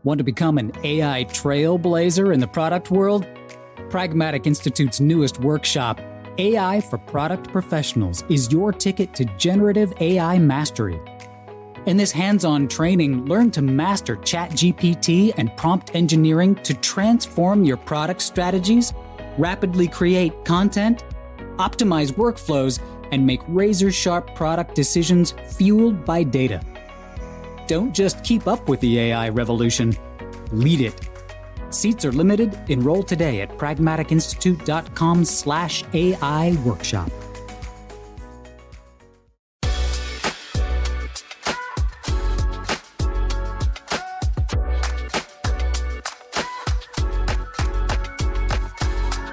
Want to become an AI trailblazer in the product world? Pragmatic Institute's newest workshop, AI for Product Professionals, is your ticket to generative AI mastery. In this hands-on training, learn to master ChatGPT and prompt engineering to transform your product strategies, rapidly create content, optimize workflows, and make razor-sharp product decisions fueled by data. Don't just keep up with the AI revolution, lead it. Seats are limited. Enroll today at pragmaticinstitute.com/AI workshop.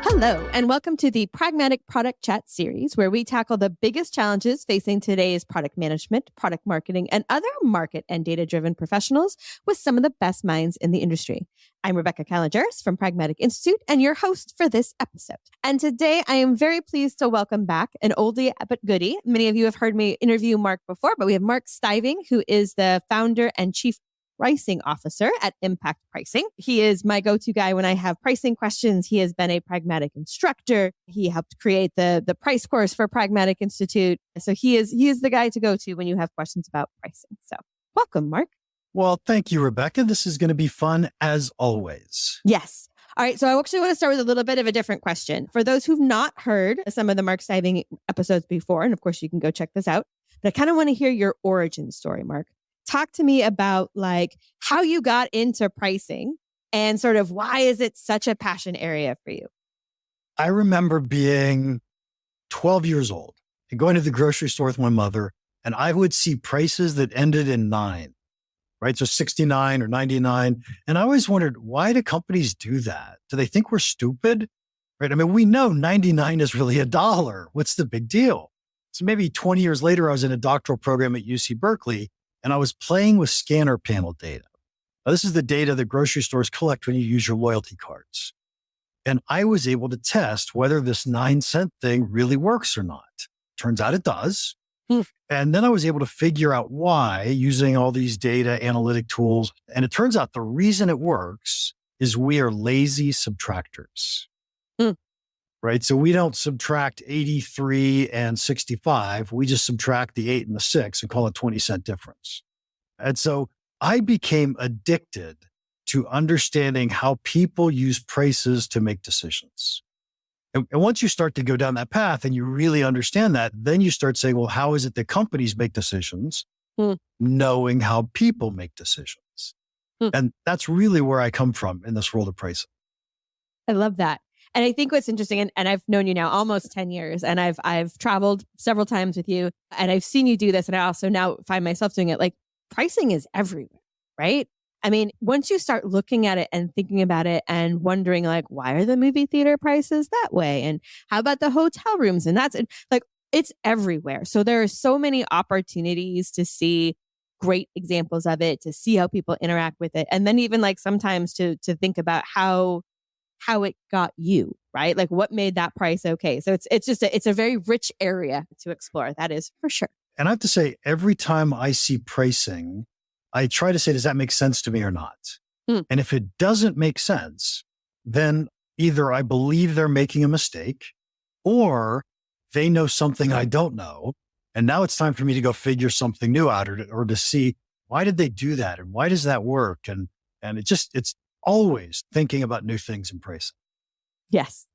Hello, and welcome to the Pragmatic Product Chat series, where we tackle the biggest challenges facing today's product management, product marketing, and other market and data-driven professionals with some of the best minds in the industry. I'm Rebecca Kalogeris from Pragmatic Institute and your host for this episode. And today I am very pleased to welcome back an oldie but goodie. Many of you have heard me interview Mark before, but we have Mark Stiving, who is the founder and chief pricing officer at Impact Pricing. He is my go-to guy when I have pricing questions. He has been a pragmatic instructor. He helped create the price course for Pragmatic Institute. So he is the guy to go to when you have questions about pricing. So welcome, Mark. Well, thank you, Rebecca. This is going to be fun as always. Yes. All right. So I actually want to start with a little bit of a different question. For those who've not heard some of the Mark Stiving episodes before, and of course you can go check this out, but I kind of want to hear your origin story, Mark. Talk to me about like how you got into pricing and sort of why is it such a passion area for you? I remember being 12 years old and going to the grocery store with my mother, and I would see prices that ended in 9, right? So 69 or 99. And I always wondered, why do companies do that? Do they think we're stupid? Right? I mean, we know 99 is really $1. What's the big deal? So maybe 20 years later, I was in a doctoral program at UC Berkeley, and I was playing with scanner panel data. Now, this is the data that grocery stores collect when you use your loyalty cards. And I was able to test whether this 9-cent thing really works or not. Turns out it does. And then I was able to figure out why using all these data analytic tools. And it turns out the reason it works is we are lazy subtractors. Right? So we don't subtract 83 and 65. We just subtract the 8 and the 6 and call it 20-cent difference. And so I became addicted to understanding how people use prices to make decisions. And once you start to go down that path and you really understand that, then you start saying, well, how is it that companies make decisions? Knowing how people make decisions. And that's really where I come from in this world of pricing. I love that. And I think what's interesting, and I've known you now almost 10 years, and I've traveled several times with you, and I've seen you do this, and I also now find myself doing it. Like, pricing is everywhere, right? I mean, once you start looking at it and thinking about it and wondering, like, why are the movie theater prices that way? And how about the hotel rooms? And that's like, it's everywhere. So there are so many opportunities to see great examples of it, to see how people interact with it. And then even like sometimes to think about how it got you, right? Like what made that price okay? So it's a very rich area to explore. That is for sure. And I have to say, every time I see pricing, I try to say, does that make sense to me or not? And if it doesn't make sense, then either I believe they're making a mistake or they know something I don't know. And now it's time for me to go figure something new out or to see, why did they do that? And why does that work? And it's always thinking about new things in pricing. Yes.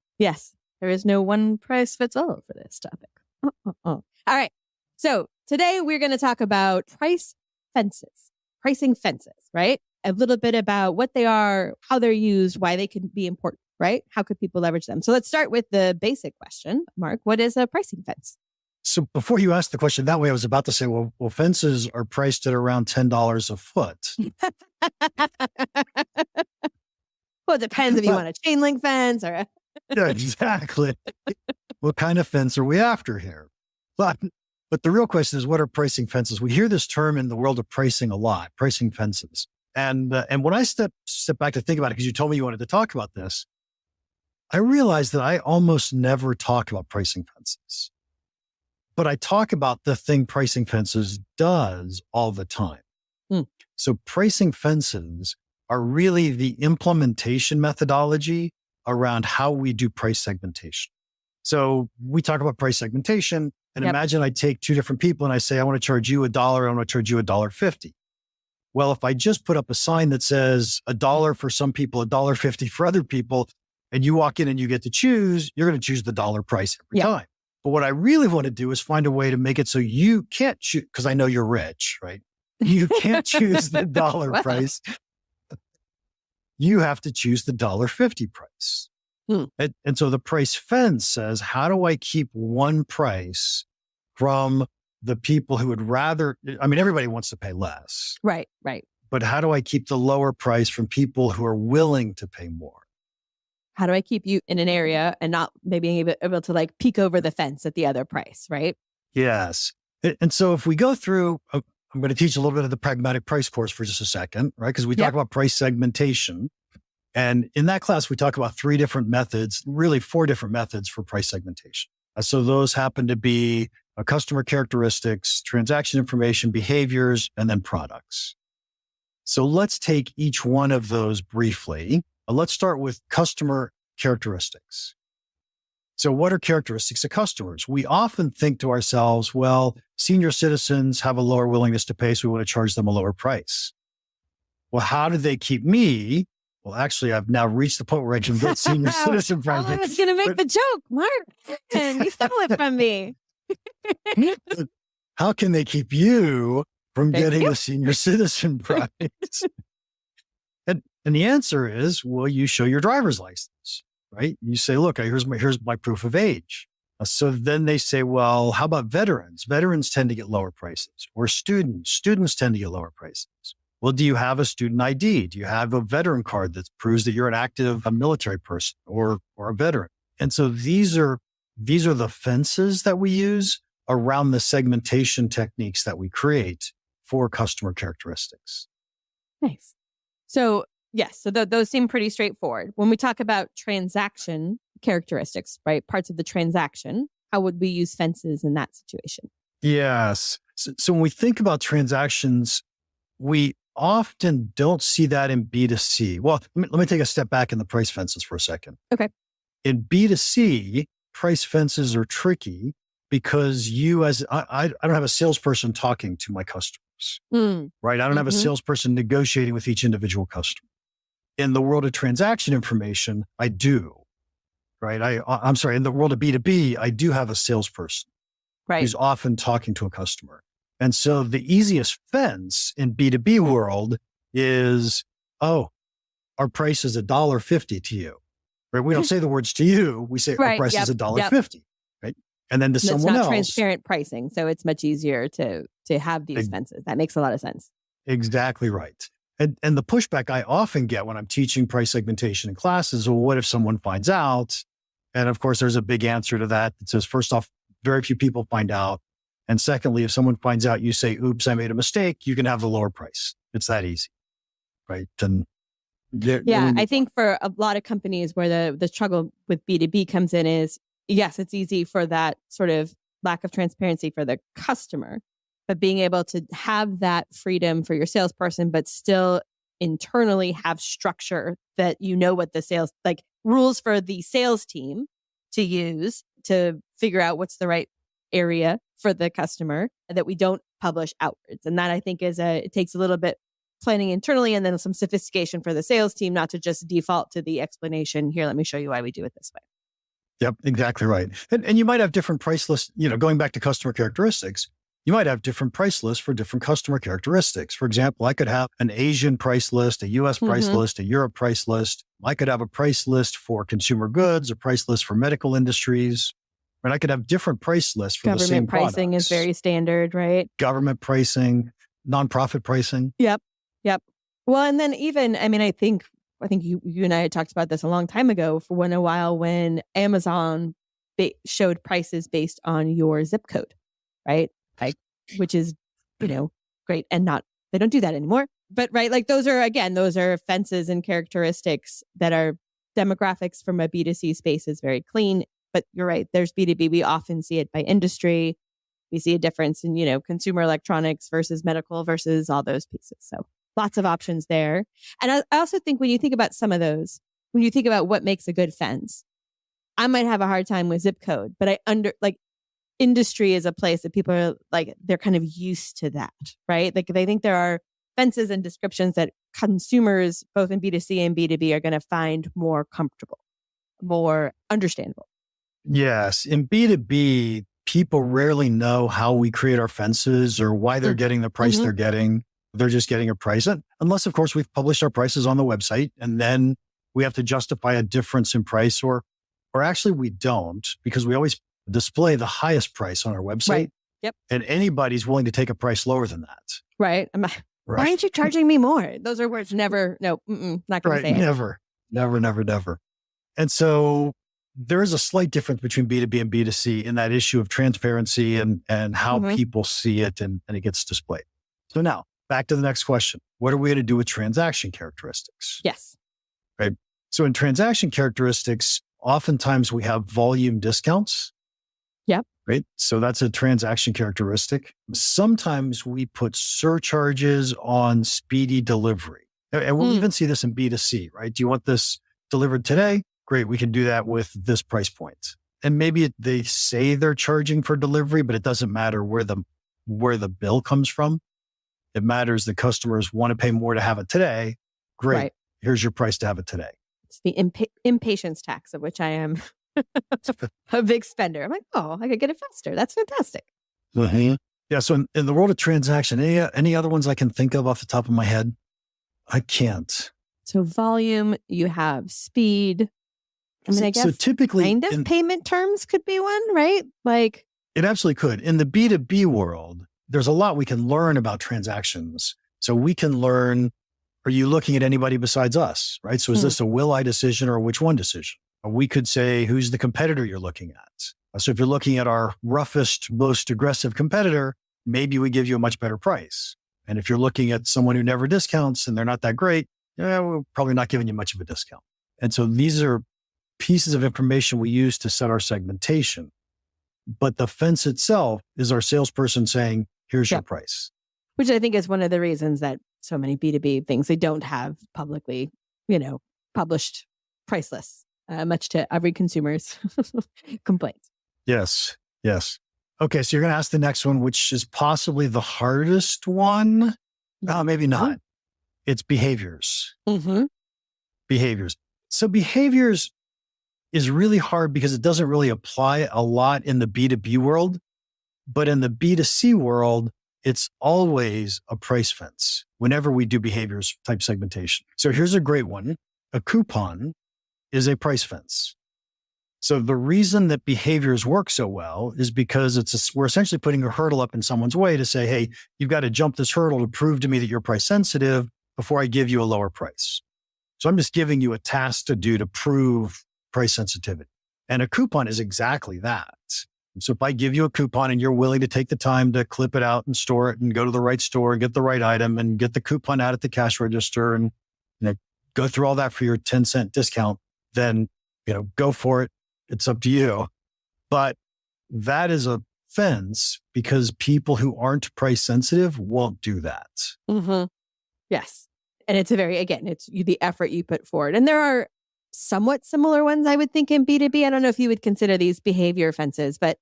There is no one price fits all for this topic. All right. So today we're going to talk about pricing fences, right? A little bit about what they are, how they're used, why they can be important, right? How could people leverage them? So let's start with the basic question, Mark. What is a pricing fence? So before you ask the question that way, I was about to say, well, fences are priced at around $10 a foot. Well, it depends if you want a chain link fence or... Yeah, exactly. What kind of fence are we after here? But the real question is, what are pricing fences? We hear this term in the world of pricing a lot, pricing fences. And when I step back to think about it, because you told me you wanted to talk about this, I realized that I almost never talk about pricing fences. But I talk about the thing pricing fences does all the time. So pricing fences are really the implementation methodology around how we do price segmentation. So we talk about price segmentation, and imagine I take two different people and I say, I want to charge you $1, I want to charge you $1.50. Well, if I just put up a sign that says $1 for some people, $1.50 for other people, and you walk in and you get to choose, you're going to choose the dollar price every time. But what I really want to do is find a way to make it so you can't choose, because I know you're rich, right? You can't choose the dollar price. You have to choose the $1.50 price. And so the price fence says, how do I keep one price from the people who would rather, I mean, everybody wants to pay less. Right. But how do I keep the lower price from people who are willing to pay more? How do I keep you in an area and not maybe able to like peek over the fence at the other price, right? Yes. And so if we go through, I'm going to teach a little bit of the pragmatic price course for just a second, right? Because we talk about price segmentation. And in that class, we talk about 3 different methods, really 4 different methods for price segmentation. So those happen to be customer characteristics, transaction information, behaviors, and then products. So let's take each one of those briefly. Let's start with customer characteristics. So what are characteristics of customers? We often think to ourselves, well, senior citizens have a lower willingness to pay, so we want to charge them a lower price. Well, how do they keep me? Well, actually, I've now reached the point where I can build senior citizen pricing. I was going to make the joke, Mark. And you stole it from me. How can they keep you from getting a senior citizen price? And the answer is, well, you show your driver's license, right? You say, look, here's my proof of age. So then they say, well, how about veterans? Veterans tend to get lower prices. Or students tend to get lower prices. Well, do you have a student ID? Do you have a veteran card that proves that you're an active military person or a veteran? And so these are the fences that we use around the segmentation techniques that we create for customer characteristics. Nice. So yes, so those seem pretty straightforward. When we talk about transaction characteristics, right, parts of the transaction, how would we use fences in that situation? Yes. So when we think about transactions, we often don't see that in B2C. Well, let me take a step back in the price fences for a second. Okay. In B2C, price fences are tricky because I don't have a salesperson talking to my customers, right? I don't have a salesperson negotiating with each individual customer. In the world of transaction information, I do, right? I'm sorry, in the world of B2B, I do have a salesperson who's often talking to a customer. And so the easiest fence in B2B world is, our price is $1.50 to you, right? We don't say the words to you. We say our price is $1.50, right? And then to someone else. It's not transparent pricing. So it's much easier to have these fences. That makes a lot of sense. Exactly right. And the pushback I often get when I'm teaching price segmentation in classes, well, what if someone finds out? And of course, there's a big answer to that. It says, first off, very few people find out. And secondly, if someone finds out, you say, oops, I made a mistake, you can have the lower price. It's that easy, right? And I think for a lot of companies where the struggle with B2B comes in is, yes, it's easy for that sort of lack of transparency for the customer, but being able to have that freedom for your salesperson, but still internally have structure that you know what the sales, like rules for the sales team to use to figure out what's the right area for the customer that we don't publish outwards. And that I think it takes a little bit planning internally and then some sophistication for the sales team, not to just default to the explanation. Here, let me show you why we do it this way. Yep, exactly right. And you might have different price lists, going back to customer characteristics, you might have different price lists for different customer characteristics. For example, I could have an Asian price list, a US price list, a Europe price list. I could have a price list for consumer goods, a price list for medical industries. And I could have different price lists for the same products. Government pricing is very standard, right? Government pricing, nonprofit pricing. Yep. Well, and then even, I think you and I had talked about this a long time ago for a while when Amazon showed prices based on your zip code, right? Which is, great. And they don't do that anymore. But those are fences and characteristics that are demographics from a B2C space is very clean. But you're right. There's B2B. We often see it by industry. We see a difference in, consumer electronics versus medical versus all those pieces. So lots of options there. And I also think when you think about some of those, when you think about what makes a good fence, I might have a hard time with zip code, but industry is a place that people are like, they're kind of used to that, right? Like they think there are fences and descriptions that consumers, both in B2C and B2B, are going to find more comfortable, more understandable. Yes. In B2B, people rarely know how we create our fences or why they're getting the price they're getting. They're just getting a price. Unless, of course, we've published our prices on the website and then we have to justify a difference in price or actually we don't, because we always display the highest price on our website. Right. Yep. And anybody's willing to take a price lower than that. Right. Why aren't you charging me more? Those are words never, not going to say it. Never. And so there is a slight difference between B2B and B2C in that issue of transparency and how people see it and it gets displayed. So now back to the next question. What are we going to do with transaction characteristics? Yes. Right. So in transaction characteristics, oftentimes we have volume discounts. Yep. Right. So that's a transaction characteristic. Sometimes we put surcharges on speedy delivery. And we'll even see this in B2C, right? Do you want this delivered today? Great. We can do that with this price point. And maybe they say they're charging for delivery, but it doesn't matter where the bill comes from. It matters the customers want to pay more to have it today. Great. Right. Here's your price to have it today. It's the impatience tax, of which I am a big spender. I'm like, I could get it faster. That's fantastic. Yeah. So in the world of transaction, any other ones I can think of off the top of my head? I can't. So volume, you have speed. I mean, I guess so typically kind of payment terms could be one, right? Like it absolutely could. In the B2B world, there's a lot we can learn about transactions. So we can learn, are you looking at anybody besides us, right? So is this a will I decision or a which one decision? Or we could say, who's the competitor you're looking at? So if you're looking at our roughest, most aggressive competitor, maybe we give you a much better price. And if you're looking at someone who never discounts and they're not that great, we're probably not giving you much of a discount. And so these are pieces of information we use to set our segmentation. But the fence itself is our salesperson saying, here's your price. Which I think is one of the reasons that so many B2B things, they don't have publicly, published price lists, much to every consumer's complaints. Yes. Okay, so you're going to ask the next one, which is possibly the hardest one. No, maybe not. It's behaviors. Behaviors. So behaviors is really hard because it doesn't really apply a lot in the B2B world. But in the B2C world, it's always a price fence whenever we do behaviors type segmentation. So here's a great one. A coupon is a price fence. So the reason that behaviors work so well is because we're essentially putting a hurdle up in someone's way to say, hey, you've got to jump this hurdle to prove to me that you're price sensitive before I give you a lower price. So I'm just giving you a task to do to prove price sensitivity. And a coupon is exactly that. So if I give you a coupon and you're willing to take the time to clip it out and store it and go to the right store and get the right item and get the coupon out at the cash register and go through all that for your 10-cent discount, then go for it. It's up to you. But that is a fence because people who aren't price sensitive won't do that. Yes. And it's it's the effort you put forward. And there are somewhat similar ones, I would think, in B2B. I don't know if you would consider these behavior fences, but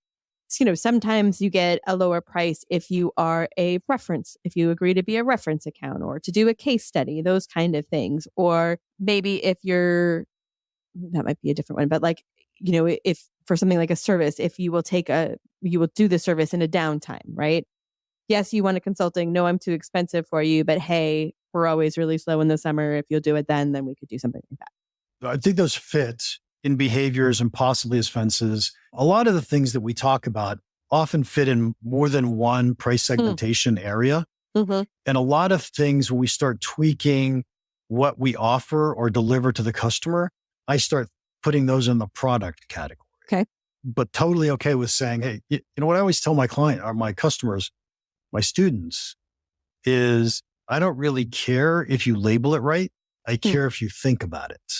sometimes you get a lower price if you are a reference, if you agree to be a reference account or to do a case study, those kind of things. Or maybe if that might be a different one, but if for something like a service, if you will do the service in a downtime, right? Yes, you want a consulting. No, I'm too expensive for you, but hey, we're always really slow in the summer. If you'll do it then we could do something like that. I think those fit in behaviors and possibly as fences. A lot of the things that we talk about often fit in more than one price segmentation area. And a lot of things when we start tweaking what we offer or deliver to the customer, I start putting those in the product category. Okay. But totally okay with saying, hey, what I always tell my client or my customers, my students is I don't really care if you label it right. I care if you think about it.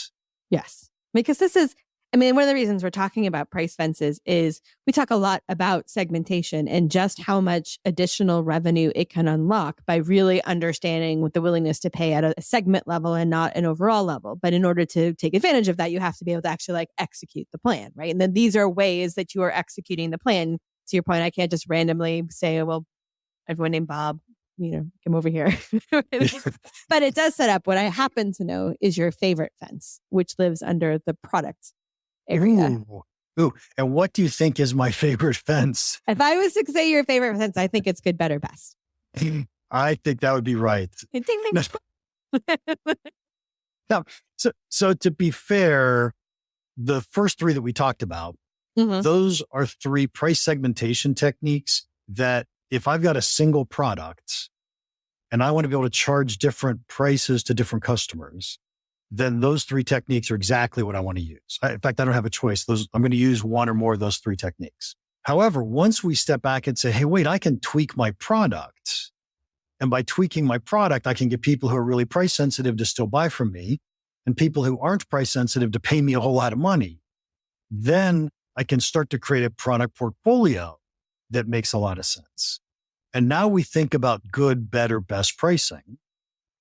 Yes. Because this is, I mean, one of the reasons we're talking about price fences is we talk a lot about segmentation and just how much additional revenue it can unlock by really understanding what the willingness to pay at a segment level and not an overall level. But in order to take advantage of that, you have to be able to actually like execute the plan, right? And then these are ways that you are executing the plan. To your point, I can't just randomly say, well, everyone named Bob, come over here. But it does set up what I happen to know is your favorite fence, which lives under the product area. Ooh. And what do you think is my favorite fence? If I was to say your favorite fence, I think it's good, better, best. I think that would be right. Ding, ding. Now, so to be fair, the first three that we talked about, those are three price segmentation techniques that if I've got a single product and I want to be able to charge different prices to different customers, then those three techniques are exactly what I want to use. In fact, I don't have a choice. I'm going to use one or more of those three techniques. However, once we step back and say, hey, wait, I can tweak my product. And by tweaking my product, I can get people who are really price sensitive to still buy from me and people who aren't price sensitive to pay me a whole lot of money. Then I can start to create a product portfolio that makes a lot of sense. And now we think about good, better, best pricing,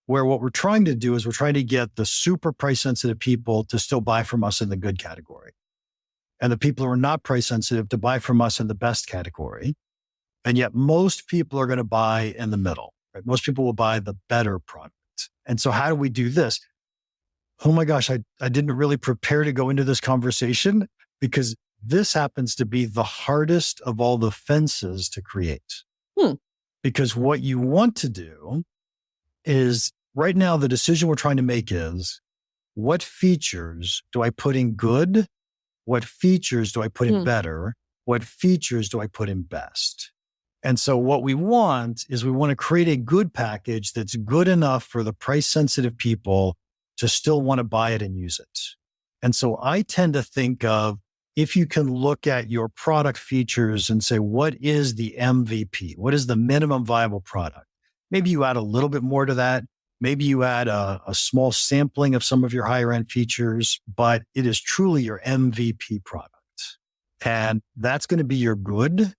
where what we're trying to do is we're trying to get the super price sensitive people to still buy from us in the good category. And the people who are not price sensitive to buy from us in the best category. And yet most people are going to buy in the middle, right? Most people will buy the better product. And so how do we do this? Oh my gosh, I didn't really prepare to go into this conversation because this happens to be the hardest of all the fences to create. Because what you want to do is right now, the decision we're trying to make is what features do I put in good? What features do I put in better? What features do I put in best? And so what we want is we want to create a good package that's good enough for the price sensitive people to still want to buy it and use it. And so I tend to think of if you can look at your product features and say, what is the MVP? What is the minimum viable product? Maybe you add a little bit more to that. Maybe you add a small sampling of some of your higher end features, but it is truly your MVP product. And that's going to be your good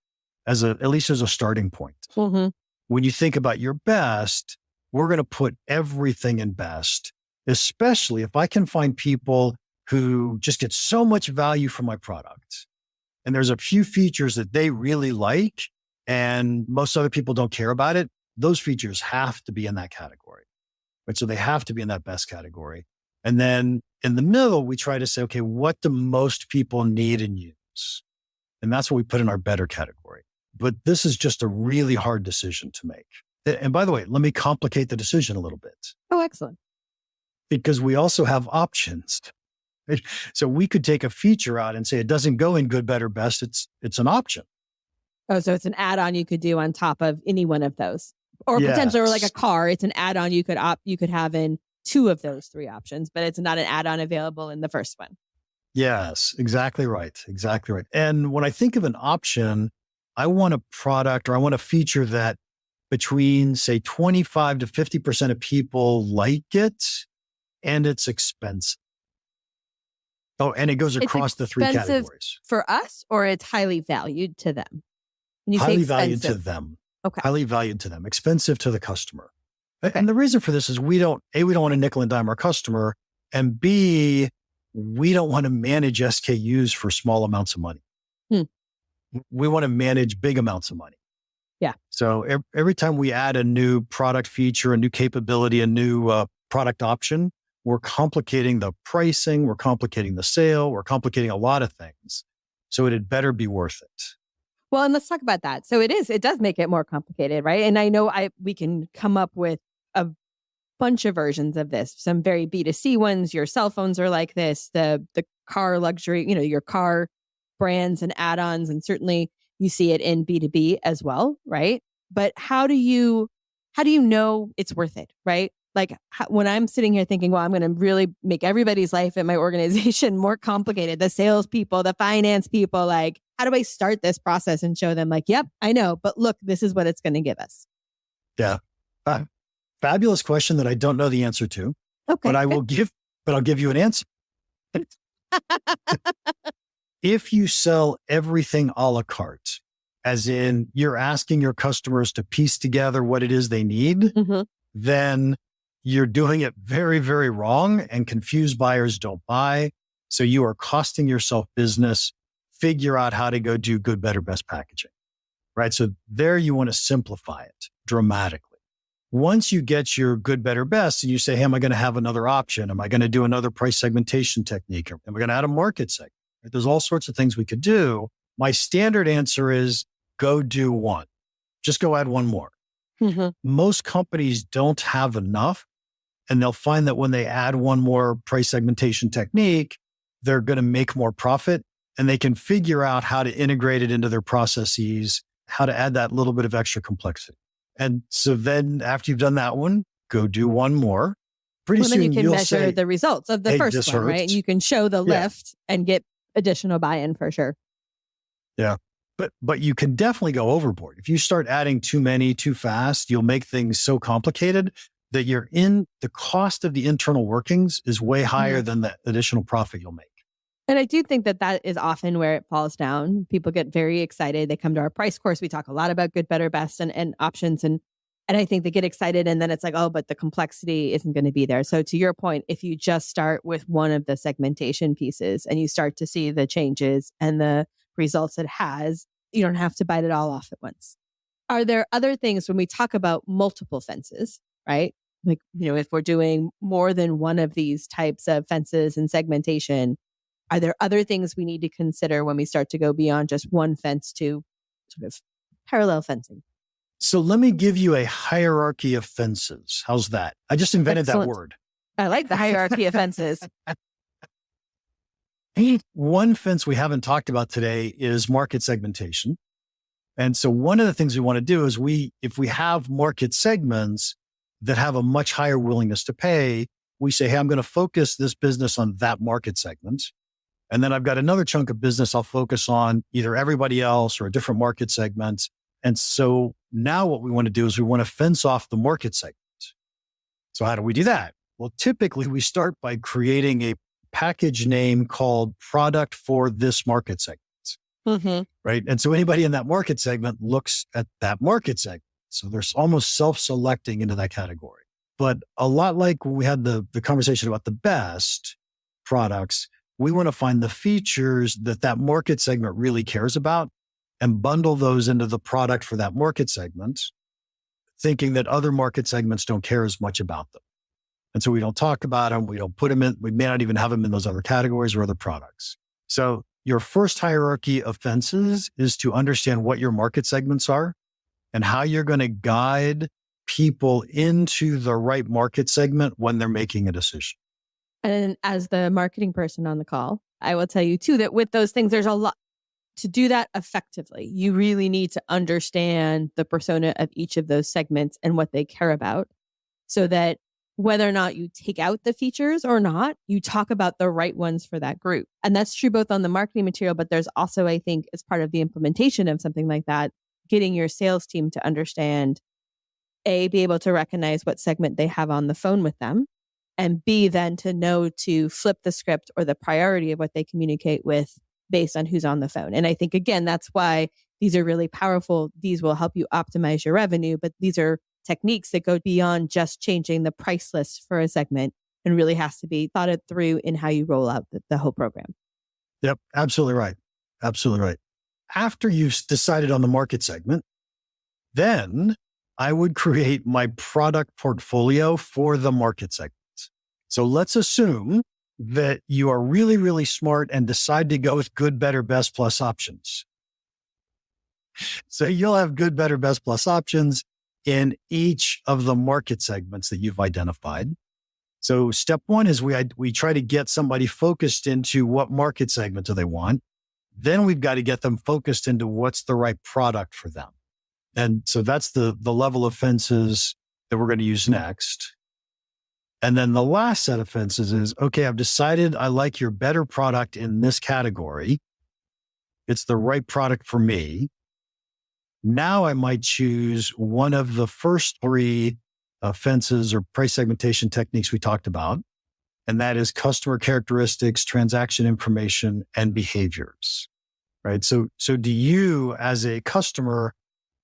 at least as a starting point. When you think about your best, we're going to put everything in best, especially if I can find people who just get so much value from my product. And there's a few features that they really like and most other people don't care about it. Those features have to be in that category, right? So they have to be in that best category. And then in the middle, we try to say, okay, what do most people need and use? And that's what we put in our better category. But this is just a really hard decision to make. And by the way, let me complicate the decision a little bit. Oh, excellent. Because we also have options. Right? So we could take a feature out and say it doesn't go in good, better, best. It's an option. Oh, so it's an add-on you could do on top of any one of those. Or potentially, or like a car, it's an add-on you could have in two of those three options, but it's not an add-on available in the first one. Yes, exactly right. Exactly right. And when I think of an option, I want a product or I want a feature that between say 25 to 50% of people like it and it's expensive. Oh, and it goes across the three categories. For us, or it's highly valued to them? When you highly say valued to them. Okay. Highly valued to them, expensive to the customer. Okay. And the reason for this is we don't want to nickel and dime our customer. And B, we don't want to manage SKUs for small amounts of money. We want to manage big amounts of money. Yeah. So every time we add a new product feature, a new capability, a new product option, we're complicating the pricing, we're complicating the sale, we're complicating a lot of things. So it had better be worth it. Well, and let's talk about that. So it does make it more complicated, right? And I know we can come up with a bunch of versions of this, some very B2C ones. Your cell phones are like this, the car luxury, your car brands and add-ons. And certainly you see it in B2B as well, right? But how do you know it's worth it, right? Like when I'm sitting here thinking, well, I'm going to really make everybody's life at my organization more complicated, the salespeople, the finance people, like, how do I start this process and show them like, yep, I know, but look, this is what it's going to give us. Yeah. Fabulous question that I don't know the answer to, okay, but I'll give you an answer. If you sell everything a la carte, as in you're asking your customers to piece together what it is they need, Mm-hmm. then you're doing it very, very wrong, and confused buyers don't buy. So you are costing yourself business. Figure out how to go do good, better, best packaging, right? So there you want to simplify it dramatically. Once you get your good, better, best, and you say, hey, am I going to have another option? Am I going to do another price segmentation technique? Am I going to add a market segment? There's all sorts of things we could do. My standard answer is go do one. Just go add one more. Mm-hmm. Most companies don't have enough, and they'll find that when they add one more price segmentation technique, they're going to make more profit, and they can figure out how to integrate it into their processes, how to add that little bit of extra complexity. And so then after you've done that one, go do one more. Pretty Well, soon then you can you'll measure say, the results of the hey, first this one, right? hurts. You can show the Yeah. lift and get additional buy-in for sure. Yeah. But you can definitely go overboard. If you start adding too many too fast, you'll make things so complicated that the cost of the internal workings is way higher than the additional profit you'll make. And I do think that that is often where it falls down. People get very excited. They come to our price course. We talk a lot about good, better, best and options. And I think they get excited and then it's like, oh, but the complexity isn't going to be there. So to your point, if you just start with one of the segmentation pieces and you start to see the changes and the results it has, you don't have to bite it all off at once. Are there other things when we talk about multiple fences, right? Like, if we're doing more than one of these types of fences and segmentation, are there other things we need to consider when we start to go beyond just one fence to sort of parallel fencing? So let me give you a hierarchy of fences. How's that? I just invented Excellent. that word. I like the hierarchy of fences. One fence we haven't talked about today is market segmentation. And so one of the things we want to do is if we have market segments that have a much higher willingness to pay, we say, hey, I'm going to focus this business on that market segment. And then I've got another chunk of business I'll focus on either everybody else or a different market segment. And so now what we want to do is we want to fence off the market segment. So how do we do that? Well, typically we start by creating a package name called product for this market segment. Mm-hmm. Right. And so anybody in that market segment looks at that market segment. So there's almost self-selecting into that category. But a lot like when we had the conversation about the best products, we want to find the features that market segment really cares about and bundle those into the product for that market segment, thinking that other market segments don't care as much about them. And so we don't talk about them. We don't put them in. We may not even have them in those other categories or other products. So your first hierarchy of fences is to understand what your market segments are and how you're going to guide people into the right market segment when they're making a decision. And as the marketing person on the call, I will tell you too, that with those things, there's a lot to do that effectively. You really need to understand the persona of each of those segments and what they care about so that whether or not you take out the features or not, you talk about the right ones for that group. And that's true both on the marketing material, but there's also, I think, as part of the implementation of something like that, getting your sales team to understand, A, be able to recognize what segment they have on the phone with them, and B, then to know to flip the script or the priority of what they communicate with based on who's on the phone. And I think, again, that's why these are really powerful. These will help you optimize your revenue, but these are techniques that go beyond just changing the price list for a segment and really has to be thought it through in how you roll out the whole program. Yep, absolutely right. Absolutely right. After you've decided on the market segment, then I would create my product portfolio for the market segment. So let's assume that you are really, really smart and decide to go with good, better, best plus options. So you'll have good, better, best plus options in each of the market segments that you've identified. So step one is we try to get somebody focused into what market segment do they want. Then we've got to get them focused into what's the right product for them. And so that's the level of fences that we're going to use next. And then the last set of fences is, okay, I've decided I like your better product in this category. It's the right product for me. Now I might choose one of the first three fences or price segmentation techniques we talked about. and that is customer characteristics, transaction information, and behaviors, right? So do you as a customer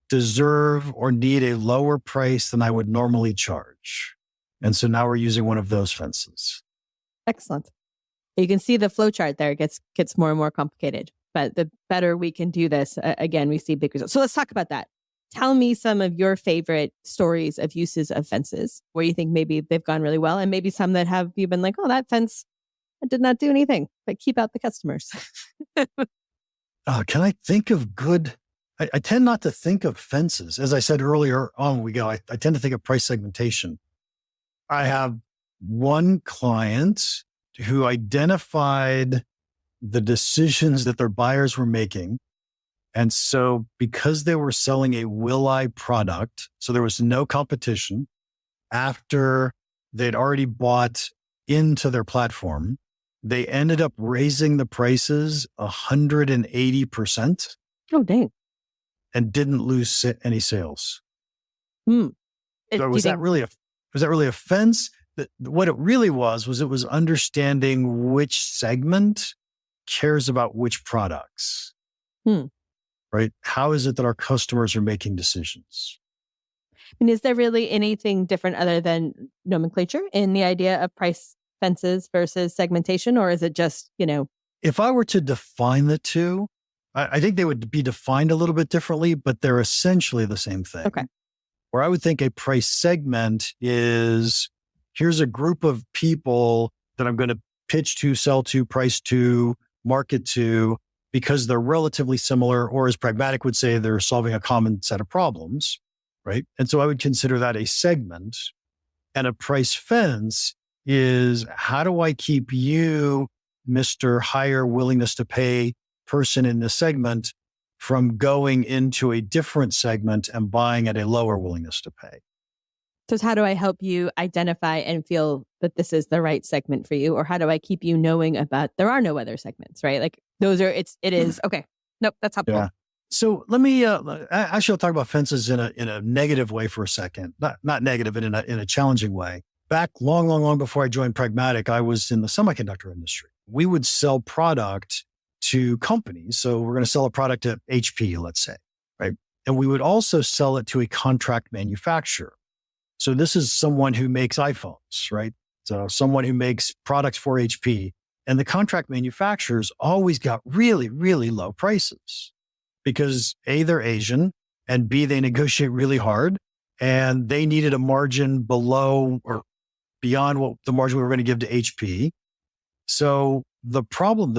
deserve or need a lower price than I would normally charge? And so now we're using one of those fences. Excellent. You can see the flow chart there. It gets more and more complicated, but the better we can do this, again, we see big results. So let's talk about that. Tell me some of your favorite stories of uses of fences where you think maybe they've gone really well, and maybe some that have you been like, oh, that fence did not do anything, but keep out the customers. Can I think of good? I tend not to think of fences. As I said earlier on, I tend to think of price segmentation. I have one client who identified the decisions that their buyers were making. And so because they were selling a will-I product, so there was no competition after they'd already bought into their platform, they ended up raising the prices 180%. Oh, dang. And didn't lose any sales. So was that really a fence? What it really was it was understanding which segment cares about which products. Right? How is it that our customers are making decisions? And is there really anything different other than nomenclature in the idea of price fences versus segmentation? Or is it just, If I were to define the two, I think they would be defined a little bit differently, but they're essentially the same thing. Okay. Where I would think a price segment is, here's a group of people that I'm going to pitch to, sell to, price to, market to, because they're relatively similar, or as Pragmatic would say, they're solving a common set of problems, right? And so I would consider that a segment. And a price fence is, how do I keep you, Mr. Higher willingness to pay person in this segment, from going into a different segment and buying at a lower willingness to pay? So how do I help you identify and feel that this is the right segment for you? Or how do I keep you knowing about there are no other segments, right? Like it is, okay. Nope, that's helpful. Yeah. So let me, actually I'll talk about fences in a negative way for a second. Not negative, but in a challenging way. Back long before I joined Pragmatic, I was in the semiconductor industry. We would sell product to companies. So we're going to sell a product to HP, let's say, right? And we would also sell it to a contract manufacturer. So this is someone who makes iPhones, right? So someone who makes products for HP. And the contract manufacturers always got really, really low prices because A, they're Asian, and B, they negotiate really hard, and they needed a margin below or beyond what the margin we were going to give to HP. So the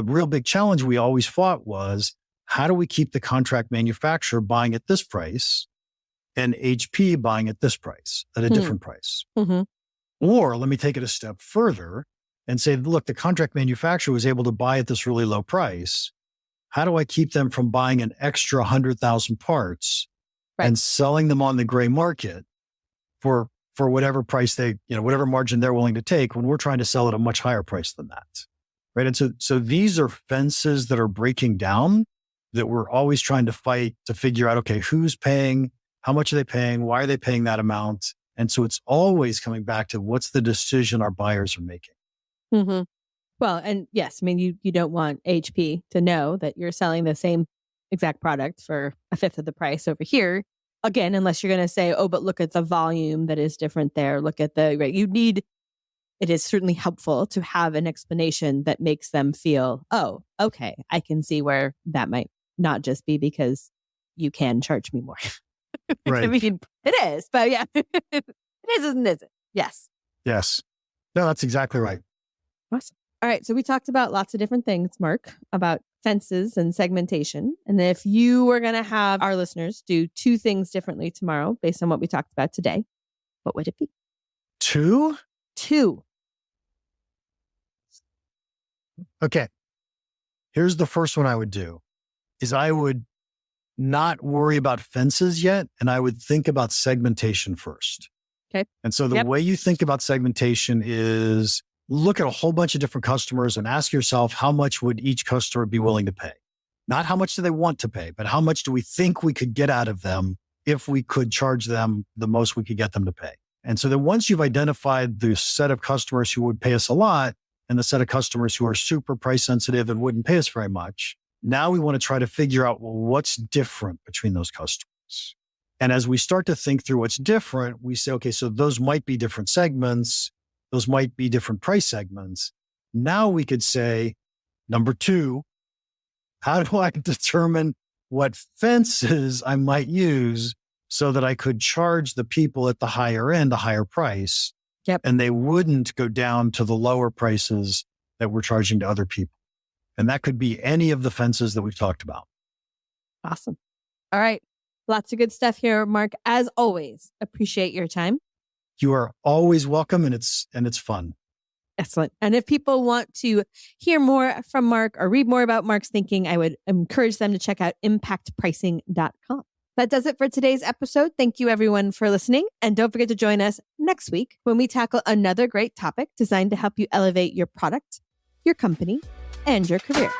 real big challenge we always fought was, how do we keep the contract manufacturer buying at this price and HP buying at this price, at a different price? Mm-hmm. Or let me take it a step further and say, look, the contract manufacturer was able to buy at this really low price. How do I keep them from buying an extra 100,000 parts and selling them on the gray market for whatever price whatever margin they're willing to take, when we're trying to sell at a much higher price than that? Right. And so these are fences that are breaking down, that we're always trying to fight to figure out, okay, who's paying, how much are they paying? Why are they paying that amount? And so it's always coming back to, what's the decision our buyers are making? Mm-hmm. Well, and yes, I mean, you don't want HP to know that you're selling the same exact product for a fifth of the price over here. Again, unless you're going to say, oh, but look at the volume that is different there. Look at it is certainly helpful to have an explanation that makes them feel, oh, okay, I can see where that might not just be because you can charge me more. Right. I mean, it is, but yeah, it is, isn't it? Yes. Yes. No, that's exactly right. Awesome. All right. So we talked about lots of different things, Mark, about fences and segmentation. And if you were going to have our listeners do two things differently tomorrow, based on what we talked about today, what would it be? Two. Okay. Here's the first one I would do is I would not worry about fences yet. And I would think about segmentation first. Okay. And so the way you think about segmentation is look at a whole bunch of different customers and ask yourself, how much would each customer be willing to pay? Not how much do they want to pay, but how much do we think we could get out of them if we could charge them the most we could get them to pay? And so then once you've identified the set of customers who would pay us a lot and the set of customers who are super price sensitive and wouldn't pay us very much, now we want to try to figure out, well, what's different between those customers? And as we start to think through what's different, we say, okay, so those might be different segments. Those might be different price segments. Now we could say, number two, how do I determine what fences I might use so that I could charge the people at the higher end a higher price? Yep. And they wouldn't go down to the lower prices that we're charging to other people. And that could be any of the fences that we've talked about. Awesome. All right. Lots of good stuff here, Mark. As always, appreciate your time. You are always welcome, and it's fun. Excellent. And if people want to hear more from Mark or read more about Mark's thinking, I would encourage them to check out impactpricing.com. That does it for today's episode. Thank you, everyone, for listening. And don't forget to join us next week when we tackle another great topic designed to help you elevate your product, your company, and your career.